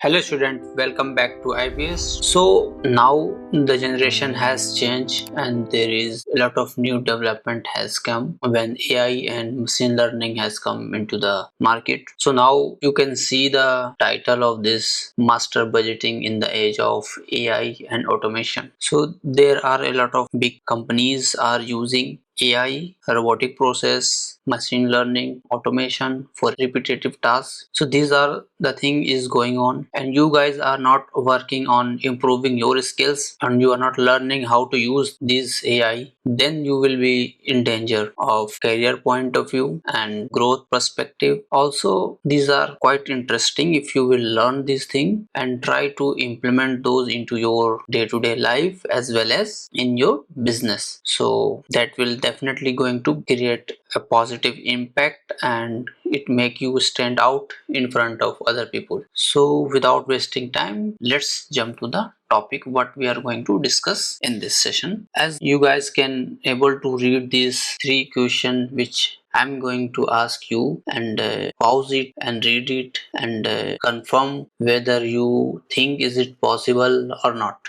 Hello student, welcome back to IPS. So now the generation has changed and there is a lot of new development has come when AI and machine learning has come into the market. So now you can see the title of this master budgeting in the age of AI and automation. So there are a lot of big companies are using AI, robotic process, machine learning, automation for repetitive tasks. So these are the thing is going on and you guys are not working on improving your skills and you are not learning how to use this AI, then you will be in danger of career point of view and growth perspective. Also, these are quite interesting if you will learn this thing and try to implement those into your day-to-day life as well as in your business. So that will definitely going to create a positive impact and it make you stand out in front of other people. So without wasting time, let's jump to the topic what we are going to discuss in this session. As you guys can able to read these three questions which I'm going to ask you and pause it and read it and confirm whether you think is it possible or not.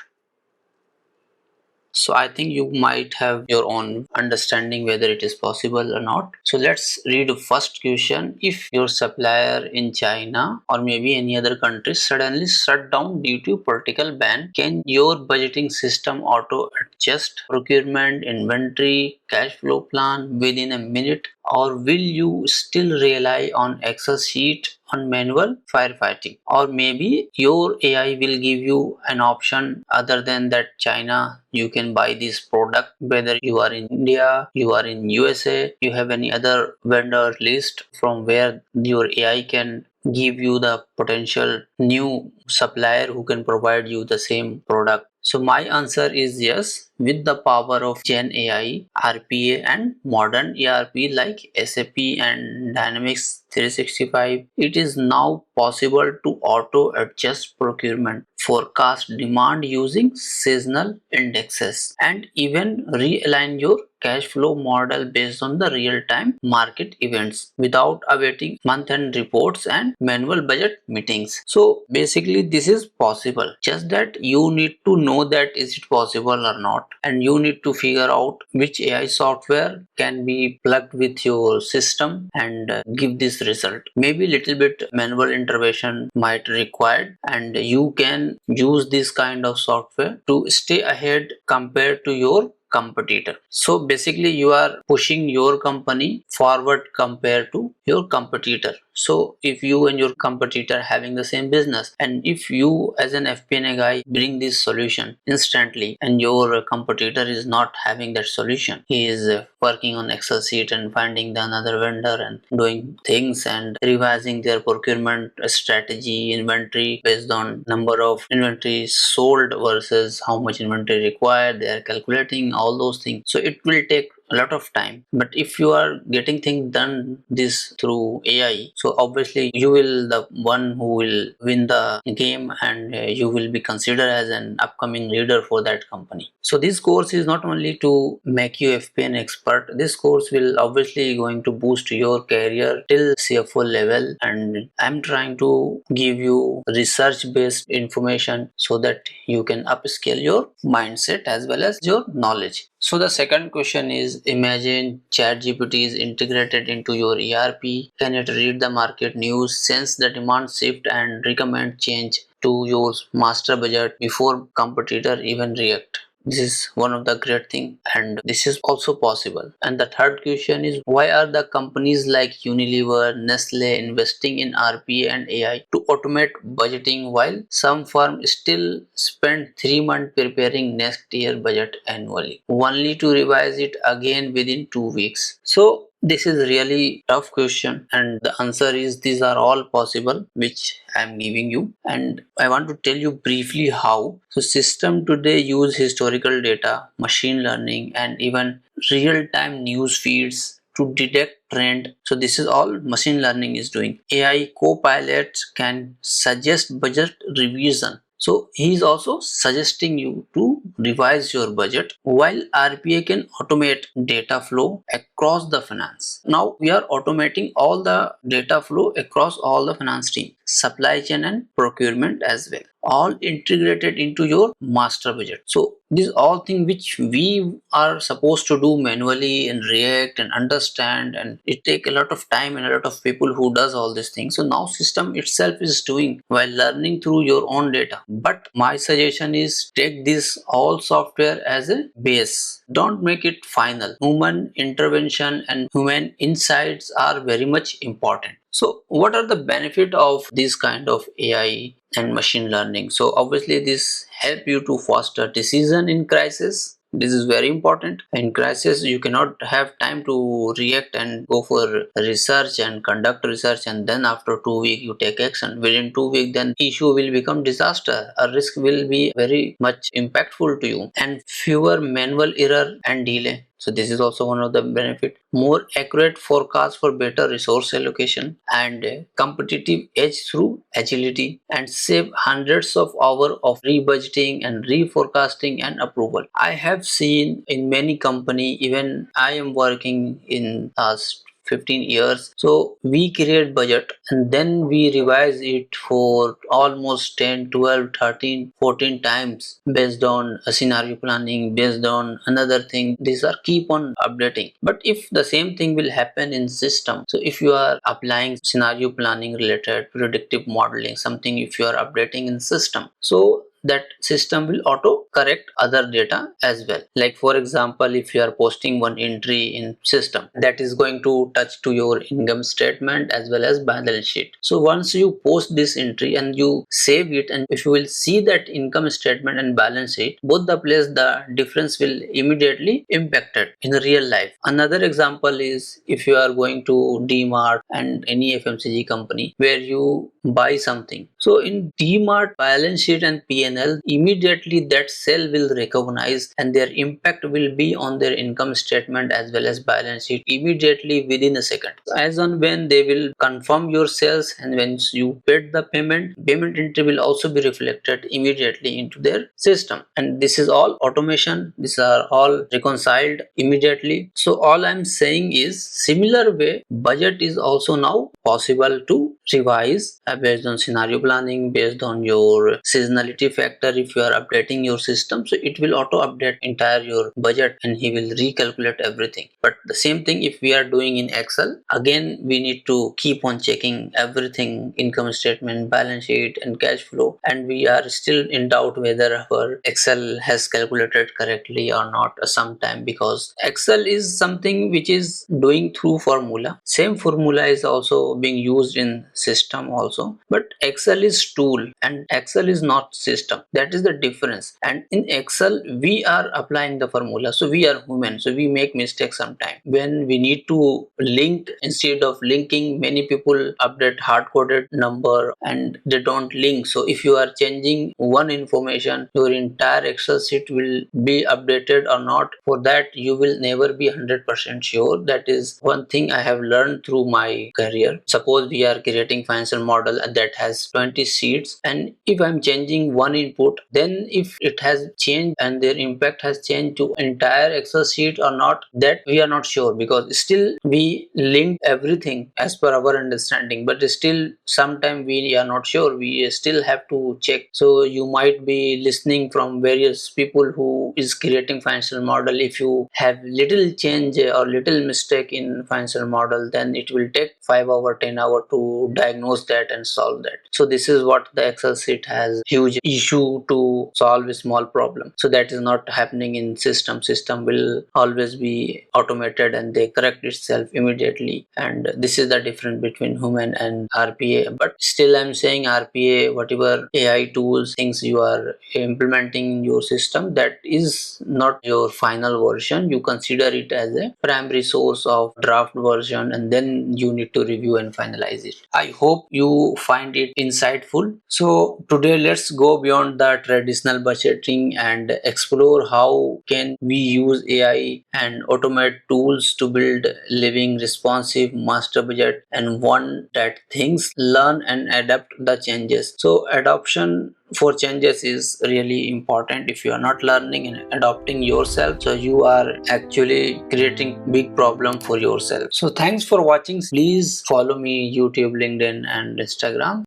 So I think you might have your own understanding whether it is possible or not. So let's read the first question. If your supplier in China or maybe any other country suddenly shut down due to political ban, can your budgeting system auto adjust procurement, inventory, cash flow plan within a minute, or will you still rely on Excel sheet on manual firefighting? Or maybe your AI will give you an option other than that China you can buy this product, whether you are in India, you are in USA, you have any other vendor list from where your AI can give you the potential new supplier who can provide you the same product. So my answer is yes. With the power of Gen AI, RPA and modern ERP like SAP and Dynamics 365, it is now possible to auto adjust procurement, forecast demand using seasonal indexes, and even realign your cash flow model based on the real-time market events without awaiting month-end reports and manual budget meetings. So basically this is possible, just that you need to know that is it possible or not, and you need to figure out which AI software can be plugged with your system and give this result. Maybe little bit manual intervention might required and you can use this kind of software to stay ahead compared to your competitor. So basically you are pushing your company forward compared to your competitor. So if you and your competitor having the same business and if you as an FP&A guy bring this solution instantly and your competitor is not having that solution, he is working on Excel sheet and finding the another vendor and doing things and revising their procurement strategy, inventory based on number of inventory sold versus how much inventory required, they are calculating all those things. So it will take a lot of time. But if you are getting things done this through AI, so obviously you will the one who will win the game and you will be considered as an upcoming leader for that company. So this course is not only to make you FP&A expert, this course will obviously going to boost your career till CFO level, and I'm trying to give you research based information so that you can upscale your mindset as well as your knowledge. So the second question is, imagine ChatGPT is integrated into your ERP. Can it read the market news, sense the demand shift and recommend change to your master budget before competitor even react? This is one of the great thing and this is also possible. And the third question is, why are the companies like Unilever, Nestle investing in RPA and AI to automate budgeting while some firms still spend 3 months preparing next year budget annually only to revise it again within 2 weeks? So this is really tough question and the answer is these are all possible which I am giving you, and I want to tell you briefly how. So system today use historical data, machine learning and even real-time news feeds to detect trend. So this is all machine learning is doing. AI Copilot can suggest budget revision. So he is also suggesting you to revise your budget, while RPA can automate data flow across the finance. Now we are automating all the data flow across all the finance team, supply chain and procurement as well, all integrated into your master budget. So these all things which we are supposed to do manually and react and understand, and it take a lot of time and a lot of people who does all these things. So now system itself is doing while learning through your own data. But my suggestion is take this all software as a base. Don't make it final. Human intervention and human insights are very much important. So what are the benefit of this kind of AI and machine learning? So obviously this help you to foster decision in crisis. This is very important. In crisis, you cannot have time to react and go for research and conduct research, and then after 2 weeks you take action. Within 2 weeks, then issue will become disaster. A risk will be very much impactful to you, and fewer manual error and delay. So this is also one of the benefit. More accurate forecast for better resource allocation and competitive edge through agility, and save hundreds of hours of rebudgeting and reforecasting and approval. I have seen in many company, even I am working in last 15 years. So we create budget and then we revise it for almost 10, 12, 13, 14 times based on a scenario planning, based on another thing. These are keep on updating. But if the same thing will happen in system, so if you are applying scenario planning related predictive modeling, something if you are updating in system, so that system will auto correct other data as well. Like for example, if you are posting one entry in system, that is going to touch to your income statement as well as balance sheet. So once you post this entry and you save it, and if you will see that income statement and balance sheet, both the place the difference will immediately impacted in real life. Another example is if you are going to DMart and any FMCG company where you buy something. So in DMart balance sheet and P&L, immediately that cell will recognize and their impact will be on their income statement as well as balance sheet immediately within a second. As on when they will confirm your sales and when you paid the payment entry will also be reflected immediately into their system. And this is all automation. These are all reconciled immediately. So all I'm saying is similar way budget is also now possible to revise based on scenario planning, based on your seasonality factor. If you are updating your system, so it will auto update entire your budget and he will recalculate everything. But the same thing if we are doing in Excel, again we need to keep on checking everything, income statement, balance sheet and cash flow, and we are still in doubt whether our Excel has calculated correctly or not sometime, because Excel is something which is doing through formula. Same formula is also being used in system also, but Excel is tool and Excel is not system. That is the difference. And in Excel we are applying the formula, so we are human, so we make mistakes sometimes when we need to link. Instead of linking, many people update hard-coded number and they don't link. So if you are changing one information, your entire Excel sheet will be updated or not. For that you will never be 100% sure. That is one thing I have learned through my career. Suppose we are creating financial model that has 20 sheets, and if I'm changing one input, then if it has changed and their impact has changed to entire Excel sheet or not, that we are not sure, because still we link everything as per our understanding, but still sometime we are not sure. We still have to check. So you might be listening from various people who is creating financial model. If you have little change or little mistake in financial model, then it will take 5 hour 10 hour to diagnose that and solve that. So this is what the Excel sheet has huge issue to solve a small problem. So that is not happening in system. System will always be automated and they correct itself immediately. And this is the difference between human and RPA. But still I'm saying RPA, whatever AI tools, things you are implementing in your system, that is not your final version. You consider it as a primary source of draft version, and then you need to review and finalize it. I hope you find it insightful. So today let's go beyond the traditional budgeting and explore how can we use AI and automate tools to build living responsive master budget, and one that thinks, learn and adapt the changes. So adoption for changes is really important. If you are not learning and adopting yourself, so you are actually creating big problem for yourself. So thanks for watching. Please follow me YouTube, LinkedIn and Instagram.